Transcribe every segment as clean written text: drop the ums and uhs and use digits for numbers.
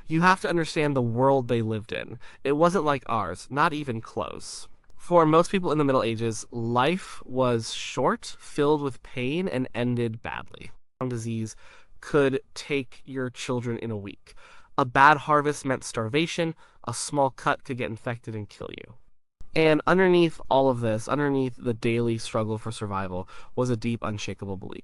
You have to understand the world they lived in. It wasn't like ours, not even close. For most people in the Middle Ages, life was short, filled with pain, and ended badly. Disease could take your children in a week. A bad harvest meant starvation. A small cut could get infected and kill you. And underneath all of this, underneath the daily struggle for survival, was a deep, unshakable belief.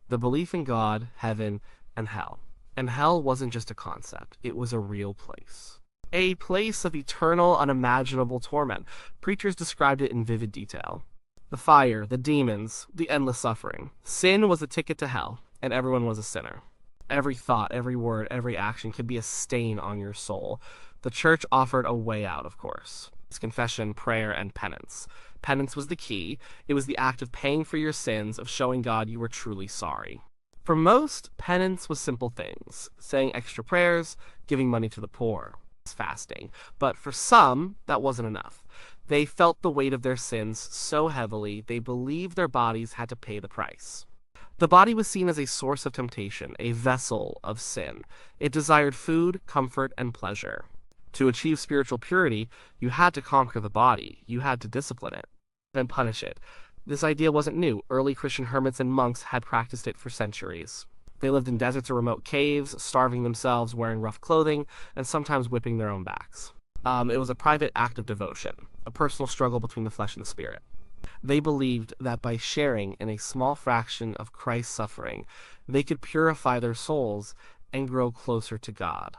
The belief in God, heaven, and hell. And hell wasn't just a concept, it was a real place. A place of eternal, unimaginable torment. Preachers described it in vivid detail. The fire, the demons, the endless suffering. Sin was a ticket to hell, and everyone was a sinner. Every thought, every word, every action could be a stain on your soul. The church offered a way out, of course. It's confession, prayer, and penance. Penance was the key. It was the act of paying for your sins, of showing God you were truly sorry. For most, penance was simple things. Saying extra prayers, giving money to the poor, fasting. But for some, that wasn't enough. They felt the weight of their sins so heavily, they believed their bodies had to pay the price. The body was seen as a source of temptation, a vessel of sin. It desired food, comfort, and pleasure. To achieve spiritual purity, you had to conquer the body. You had to discipline it, then punish it. This idea wasn't new. Early Christian hermits and monks had practiced it for centuries. They lived in deserts or remote caves, starving themselves, wearing rough clothing, and sometimes whipping their own backs. It was a private act of devotion, a personal struggle between the flesh and the spirit. They believed that by sharing in a small fraction of Christ's suffering, they could purify their souls and grow closer to God.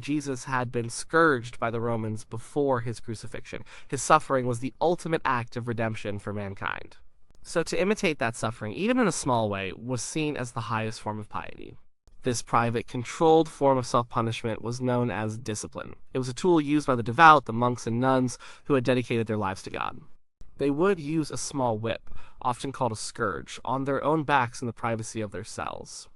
Jesus had been scourged by the Romans before his crucifixion. His suffering was the ultimate act of redemption for mankind. So to imitate that suffering, even in a small way, was seen as the highest form of piety. This private, controlled form of self-punishment was known as discipline. It was a tool used by the devout, the monks and nuns, who had dedicated their lives to God. They would use a small whip, often called a scourge, on their own backs in the privacy of their cells.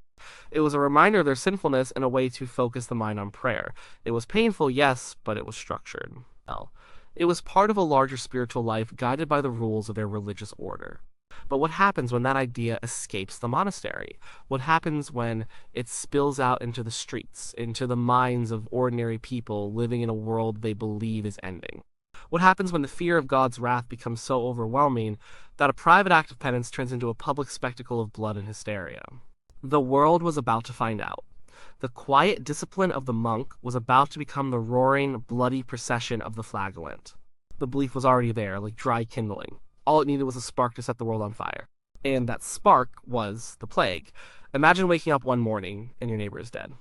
It was a reminder of their sinfulness and a way to focus the mind on prayer. It was painful, yes, but it was structured. Well, it was part of a larger spiritual life guided by the rules of their religious order. But what happens when that idea escapes the monastery? What happens when it spills out into the streets, into the minds of ordinary people living in a world they believe is ending? What happens when the fear of God's wrath becomes so overwhelming that a private act of penance turns into a public spectacle of blood and hysteria? The world was about to find out. The quiet discipline of the monk was about to become the roaring, bloody procession of the flagellant. The belief was already there, like dry kindling. All it needed was a spark to set the world on fire. And that spark was the plague. Imagine waking up one morning and your neighbor is dead.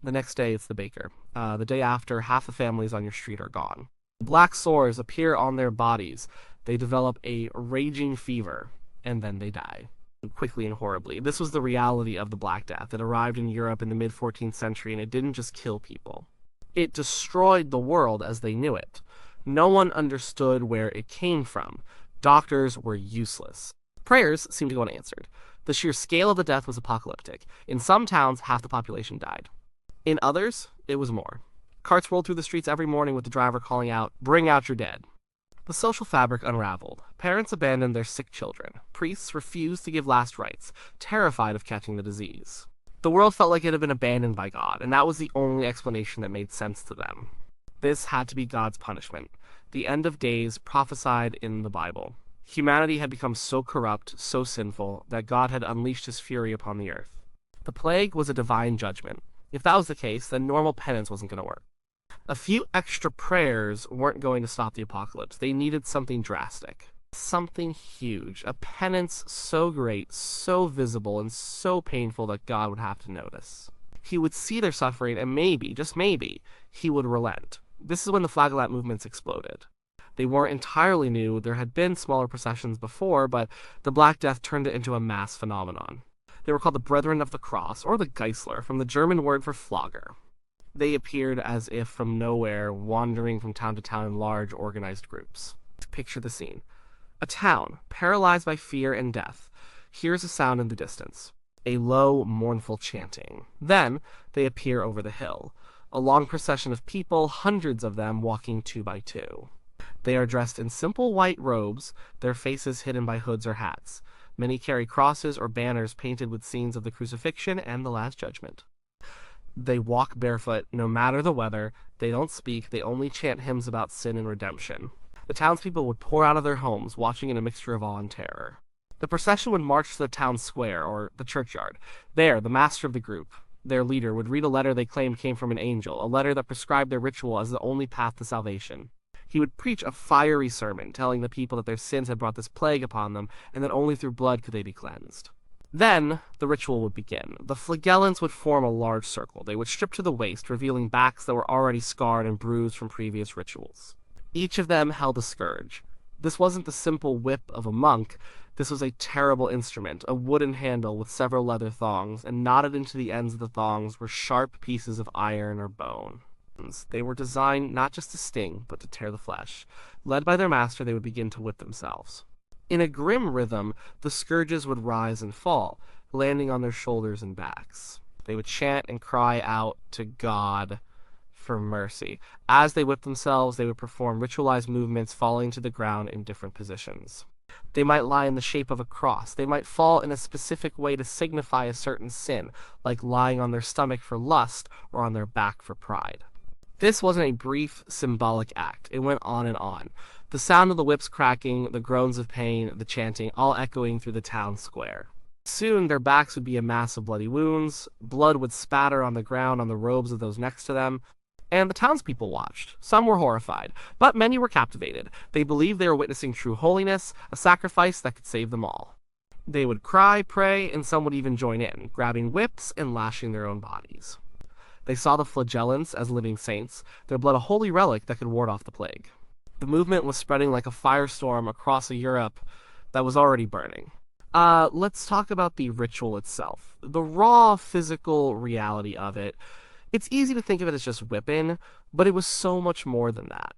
The next day, it's the baker. The day after, half the families on your street are gone. Black sores appear on their bodies. They develop a raging fever, and then they die. Quickly and horribly. This was the reality of the Black Death. It arrived in Europe in the mid-14th century, and it didn't just kill people. It destroyed the world as they knew it. No one understood where it came from. Doctors were useless. Prayers seemed to go unanswered. The sheer scale of the death was apocalyptic. In some towns, half the population died. In others, it was more. Carts rolled through the streets every morning with the driver calling out, "Bring out your dead." The social fabric unraveled. Parents abandoned their sick children. Priests refused to give last rites, terrified of catching the disease. The world felt like it had been abandoned by God, and that was the only explanation that made sense to them. This had to be God's punishment, the end of days prophesied in the Bible. Humanity had become so corrupt, so sinful, that God had unleashed his fury upon the earth. The plague was a divine judgment. If that was the case, then normal penance wasn't going to work. A few extra prayers weren't going to stop the apocalypse. They needed something drastic. Something huge. A penance so great, so visible, and so painful that God would have to notice. He would see their suffering, and maybe, just maybe, he would relent. This is when the flagellant movements exploded. They weren't entirely new. There had been smaller processions before, but the Black Death turned it into a mass phenomenon. They were called the Brethren of the Cross, or the Geisler, from the German word for flogger. They appeared as if from nowhere, wandering from town to town in large, organized groups. Picture the scene. A town, paralyzed by fear and death, hears a sound in the distance. A low, mournful chanting. Then, they appear over the hill. A long procession of people, hundreds of them, walking 2 by 2. They are dressed in simple white robes, their faces hidden by hoods or hats. Many carry crosses or banners painted with scenes of the crucifixion and the Last Judgment. They walk barefoot no matter the weather. They don't speak. They only chant hymns about sin and redemption. The townspeople would pour out of their homes, watching in a mixture of awe and terror. The procession would march to the town square, or the churchyard. There, the master of the group, their leader, would read a letter they claimed came from an angel, a letter that prescribed their ritual as the only path to salvation. He would preach a fiery sermon, telling the people that their sins had brought this plague upon them, and that only through blood could they be cleansed. Then, the ritual would begin. The flagellants would form a large circle. They would strip to the waist, revealing backs that were already scarred and bruised from previous rituals. Each of them held a scourge. This wasn't the simple whip of a monk. This was a terrible instrument, a wooden handle with several leather thongs, and knotted into the ends of the thongs were sharp pieces of iron or bone. They were designed not just to sting, but to tear the flesh. Led by their master, they would begin to whip themselves. In a grim rhythm, the scourges would rise and fall, landing on their shoulders and backs. They would chant and cry out to God for mercy. As they whipped themselves, they would perform ritualized movements, falling to the ground in different positions. They might lie in the shape of a cross. They might fall in a specific way to signify a certain sin, like lying on their stomach for lust or on their back for pride. This wasn't a brief, symbolic act. It went on and on. The sound of the whips cracking, the groans of pain, the chanting, all echoing through the town square. Soon their backs would be a mass of bloody wounds, blood would spatter on the ground on the robes of those next to them, and the townspeople watched. Some were horrified, but many were captivated. They believed they were witnessing true holiness, a sacrifice that could save them all. They would cry, pray, and some would even join in, grabbing whips and lashing their own bodies. They saw the flagellants as living saints, their blood a holy relic that could ward off the plague. The movement was spreading like a firestorm across a Europe that was already burning. Let's talk about the ritual itself. The raw physical reality of it. It's easy to think of it as just whipping, but it was so much more than that.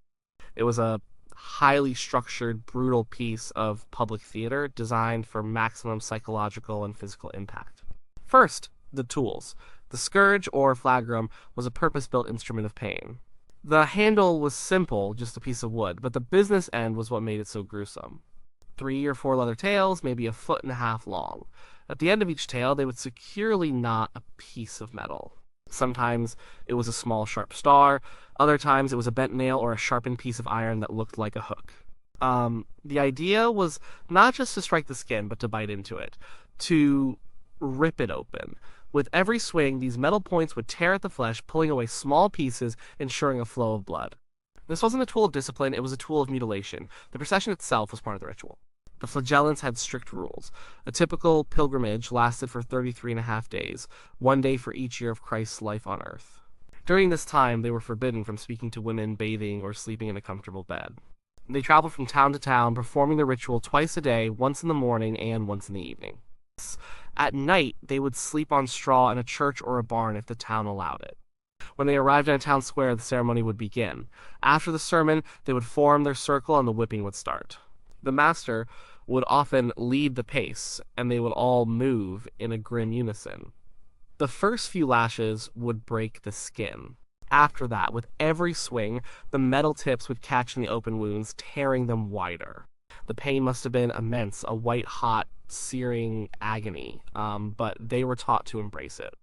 It was a highly structured, brutal piece of public theater designed for maximum psychological and physical impact. First, the tools. The scourge, or flagrum, was a purpose-built instrument of pain. The handle was simple, just a piece of wood, but the business end was what made it so gruesome. 3 or 4 leather tails, maybe 1.5 feet long. At the end of each tail, they would securely knot a piece of metal. Sometimes it was a small, sharp star. Other times it was a bent nail or a sharpened piece of iron that looked like a hook. The idea was not just to strike the skin, but to bite into it, to rip it open. With every swing, these metal points would tear at the flesh, pulling away small pieces, ensuring a flow of blood. This wasn't a tool of discipline, it was a tool of mutilation. The procession itself was part of the ritual. The flagellants had strict rules. A typical pilgrimage lasted for 33.5 days, 1 day for each year of Christ's life on earth. During this time, they were forbidden from speaking to women, bathing, or sleeping in a comfortable bed. They traveled from town to town, performing the ritual twice a day, once in the morning and once in the evening. At night, they would sleep on straw in a church or a barn if the town allowed it. When they arrived in a town square, the ceremony would begin. After the sermon, they would form their circle and the whipping would start. The master would often lead the pace, and they would all move in a grim unison. The first few lashes would break the skin. After that, with every swing, the metal tips would catch in the open wounds, tearing them wider. The pain must have been immense, a white-hot, searing agony, but they were taught to embrace it.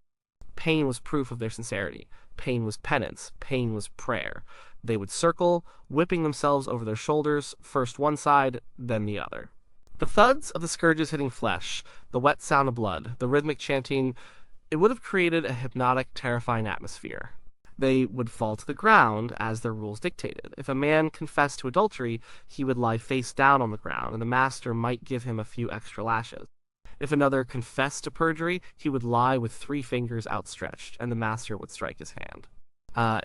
Pain was proof of their sincerity. Pain was penance. Pain was prayer. They would circle, whipping themselves over their shoulders, first one side, then the other. The thuds of the scourges hitting flesh, the wet sound of blood, the rhythmic chanting, it would have created a hypnotic, terrifying atmosphere. They would fall to the ground as their rules dictated. If a man confessed to adultery, he would lie face down on the ground, and the master might give him a few extra lashes. If another confessed to perjury, he would lie with 3 fingers outstretched, and the master would strike his hand.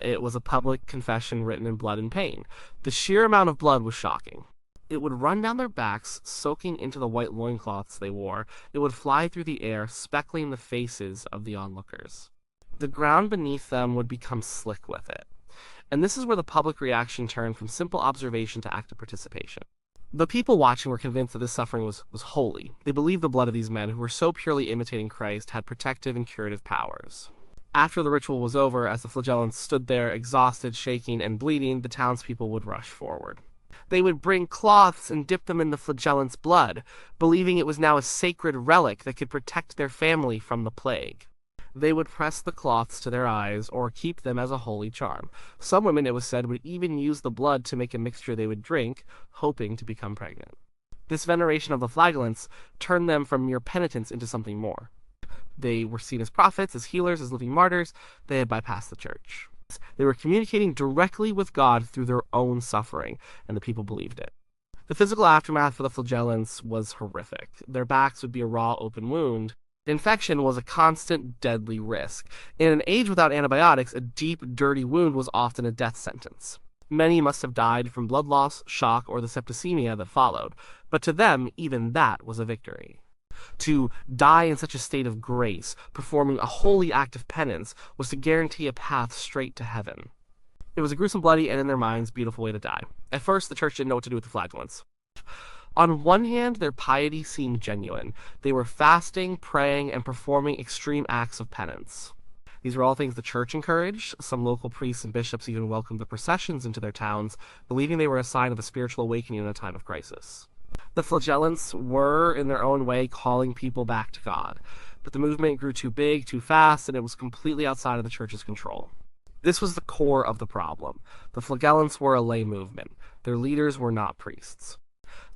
It was a public confession written in blood and pain. The sheer amount of blood was shocking. It would run down their backs, soaking into the white loincloths they wore. It would fly through the air, speckling the faces of the onlookers. The ground beneath them would become slick with it. And this is where the public reaction turned from simple observation to active participation. The people watching were convinced that this suffering was holy. They believed the blood of these men, who were so purely imitating Christ, had protective and curative powers. After the ritual was over, as the flagellants stood there, exhausted, shaking, and bleeding, the townspeople would rush forward. They would bring cloths and dip them in the flagellants' blood, believing it was now a sacred relic that could protect their family from the plague. They would press the cloths to their eyes or keep them as a holy charm. Some women, it was said, would even use the blood to make a mixture they would drink, hoping to become pregnant. This veneration of the flagellants turned them from mere penitents into something more. They were seen as prophets, as healers, as living martyrs. They had bypassed the church. They were communicating directly with God through their own suffering, and the people believed it. The physical aftermath for the flagellants was horrific. Their backs would be a raw, open wound. Infection was a constant, deadly risk. In an age without antibiotics, a deep, dirty wound was often a death sentence. Many must have died from blood loss, shock, or the septicemia that followed, but to them, even that was a victory. To die in such a state of grace, performing a holy act of penance, was to guarantee a path straight to heaven. It was a gruesome, bloody, and in their minds, beautiful way to die. At first, the church didn't know what to do with the flagellants. On one hand, their piety seemed genuine. They were fasting, praying, and performing extreme acts of penance. These were all things the church encouraged. Some local priests and bishops even welcomed the processions into their towns, believing they were a sign of a spiritual awakening in a time of crisis. The flagellants were, in their own way, calling people back to God. But the movement grew too big, too fast, and it was completely outside of the church's control. This was the core of the problem. The flagellants were a lay movement. Their leaders were not priests.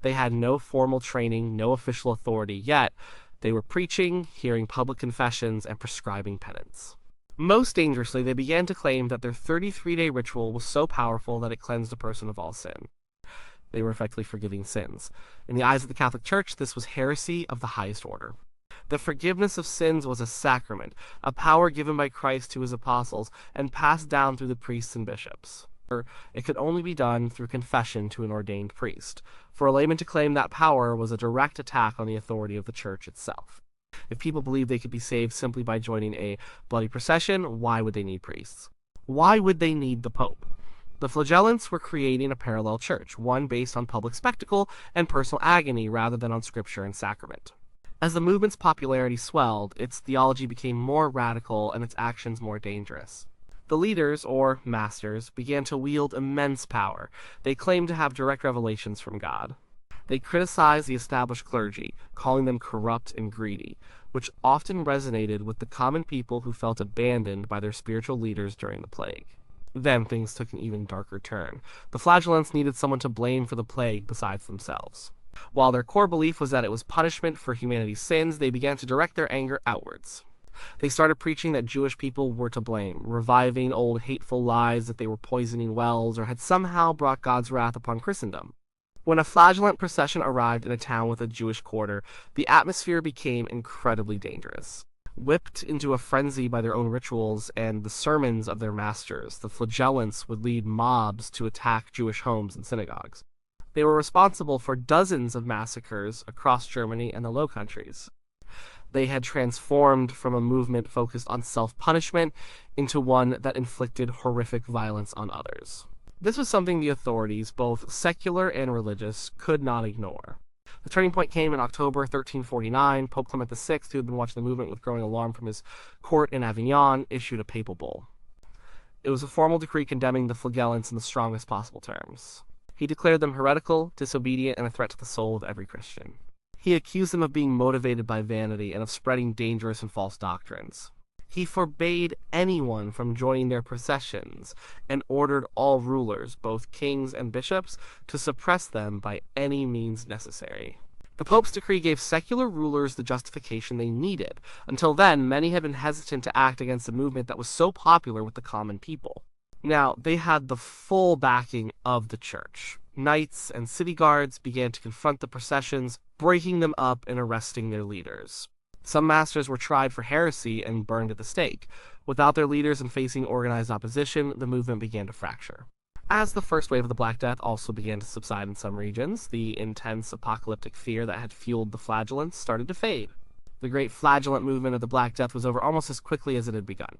They had no formal training, no official authority, yet they were preaching, hearing public confessions, and prescribing penance. Most dangerously, they began to claim that their 33-day ritual was so powerful that it cleansed a person of all sin. They were effectively forgiving sins. In the eyes of the Catholic Church, this was heresy of the highest order. The forgiveness of sins was a sacrament, a power given by Christ to his apostles and passed down through the priests and bishops. It could only be done through confession to an ordained priest. For a layman to claim that power was a direct attack on the authority of the church itself. If people believed they could be saved simply by joining a bloody procession, why would they need priests? Why would they need the Pope? The flagellants were creating a parallel church, one based on public spectacle and personal agony rather than on scripture and sacrament. As the movement's popularity swelled, its theology became more radical and its actions more dangerous. The leaders, or masters, began to wield immense power. They claimed to have direct revelations from God. They criticized the established clergy, calling them corrupt and greedy, which often resonated with the common people who felt abandoned by their spiritual leaders during the plague. Then things took an even darker turn. The flagellants needed someone to blame for the plague besides themselves. While their core belief was that it was punishment for humanity's sins, they began to direct their anger outwards. They started preaching that Jewish people were to blame, reviving old hateful lies that they were poisoning wells or had somehow brought God's wrath upon Christendom. When a flagellant procession arrived in a town with a Jewish quarter, the atmosphere became incredibly dangerous. Whipped into a frenzy by their own rituals and the sermons of their masters, the flagellants would lead mobs to attack Jewish homes and synagogues. They were responsible for dozens of massacres across Germany and the Low Countries. They had transformed from a movement focused on self-punishment into one that inflicted horrific violence on others. This was something the authorities, both secular and religious, could not ignore. The turning point came in October 1349. Pope Clement VI, who had been watching the movement with growing alarm from his court in Avignon, issued a papal bull. It was a formal decree condemning the flagellants in the strongest possible terms. He declared them heretical, disobedient, and a threat to the soul of every Christian. He accused them of being motivated by vanity and of spreading dangerous and false doctrines. He forbade anyone from joining their processions and ordered all rulers, both kings and bishops, to suppress them by any means necessary. The Pope's decree gave secular rulers the justification they needed. Until then, many had been hesitant to act against a movement that was so popular with the common people. Now, they had the full backing of the church. Knights and city guards began to confront the processions, breaking them up and arresting their leaders. Some masters were tried for heresy and burned at the stake. Without their leaders and facing organized opposition, the movement began to fracture. As the first wave of the Black Death also began to subside in some regions, the intense apocalyptic fear that had fueled the flagellants started to fade. The great flagellant movement of the Black Death was over almost as quickly as it had begun.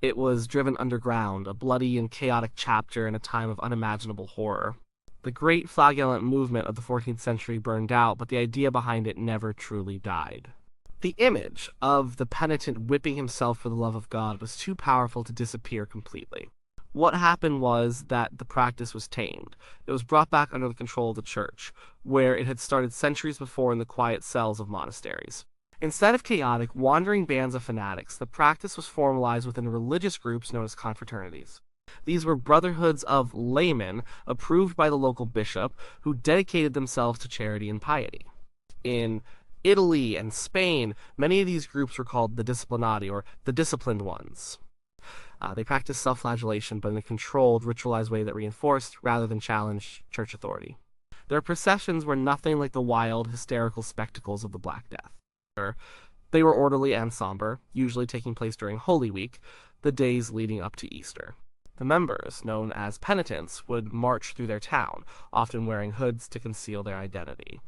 It was driven underground, a bloody and chaotic chapter in a time of unimaginable horror. The great flagellant movement of the 14th century burned out, but the idea behind it never truly died. The image of the penitent whipping himself for the love of God was too powerful to disappear completely. What happened was that the practice was tamed. It was brought back under the control of the church, where it had started centuries before in the quiet cells of monasteries. Instead of chaotic, wandering bands of fanatics, the practice was formalized within religious groups known as confraternities. These were brotherhoods of laymen approved by the local bishop who dedicated themselves to charity and piety. In Italy and Spain, many of these groups were called the disciplinati, or the disciplined ones. They practiced self-flagellation, but in a controlled, ritualized way that reinforced rather than challenged church authority. Their processions were nothing like the wild, hysterical spectacles of the Black Death. They were orderly and somber, usually taking place during Holy Week, the days leading up to Easter. The members, known as penitents, would march through their town, often wearing hoods to conceal their identity.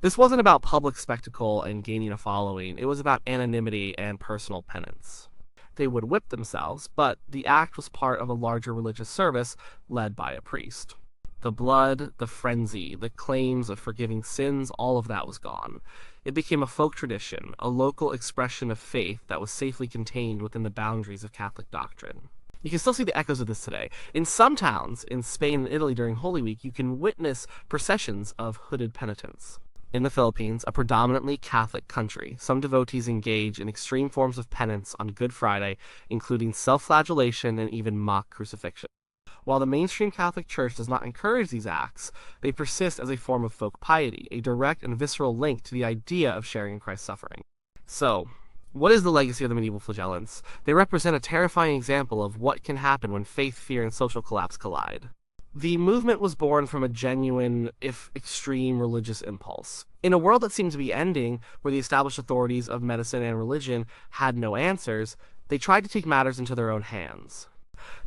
This wasn't about public spectacle and gaining a following, it was about anonymity and personal penance. They would whip themselves, but the act was part of a larger religious service led by a priest. The blood, the frenzy, the claims of forgiving sins, all of that was gone. It became a folk tradition, a local expression of faith that was safely contained within the boundaries of Catholic doctrine. You can still see the echoes of this today. In some towns, in Spain and Italy during Holy Week, you can witness processions of hooded penitents. In the Philippines, a predominantly Catholic country, some devotees engage in extreme forms of penance on Good Friday, including self-flagellation and even mock crucifixion. While the mainstream Catholic Church does not encourage these acts, they persist as a form of folk piety, a direct and visceral link to the idea of sharing in Christ's suffering. So, what is the legacy of the medieval flagellants? They represent a terrifying example of what can happen when faith, fear, and social collapse collide. The movement was born from a genuine, if extreme, religious impulse. In a world that seemed to be ending, where the established authorities of medicine and religion had no answers, they tried to take matters into their own hands.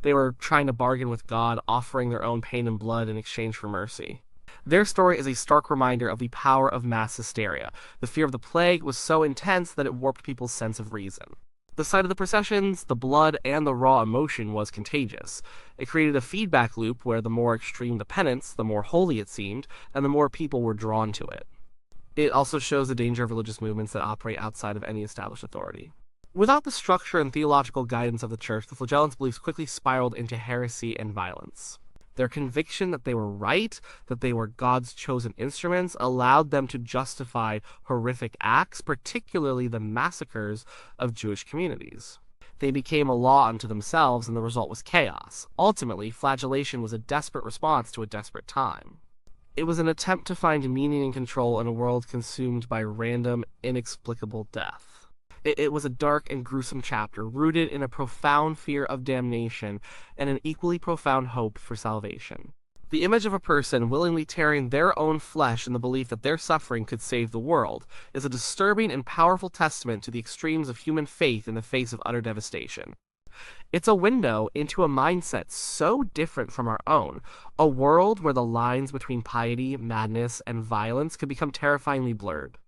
They were trying to bargain with God, offering their own pain and blood in exchange for mercy. Their story is a stark reminder of the power of mass hysteria. The fear of the plague was so intense that it warped people's sense of reason. The sight of the processions, the blood, and the raw emotion was contagious. It created a feedback loop where the more extreme the penance, the more holy it seemed, and the more people were drawn to it. It also shows the danger of religious movements that operate outside of any established authority. Without the structure and theological guidance of the Church, the flagellants' beliefs quickly spiraled into heresy and violence. Their conviction that they were right, that they were God's chosen instruments, allowed them to justify horrific acts, particularly the massacres of Jewish communities. They became a law unto themselves, and the result was chaos. Ultimately, flagellation was a desperate response to a desperate time. It was an attempt to find meaning and control in a world consumed by random, inexplicable death. It was a dark and gruesome chapter, rooted in a profound fear of damnation and an equally profound hope for salvation. The image of a person willingly tearing their own flesh in the belief that their suffering could save the world is a disturbing and powerful testament to the extremes of human faith in the face of utter devastation. It's a window into a mindset so different from our own, a world where the lines between piety, madness, and violence could become terrifyingly blurred.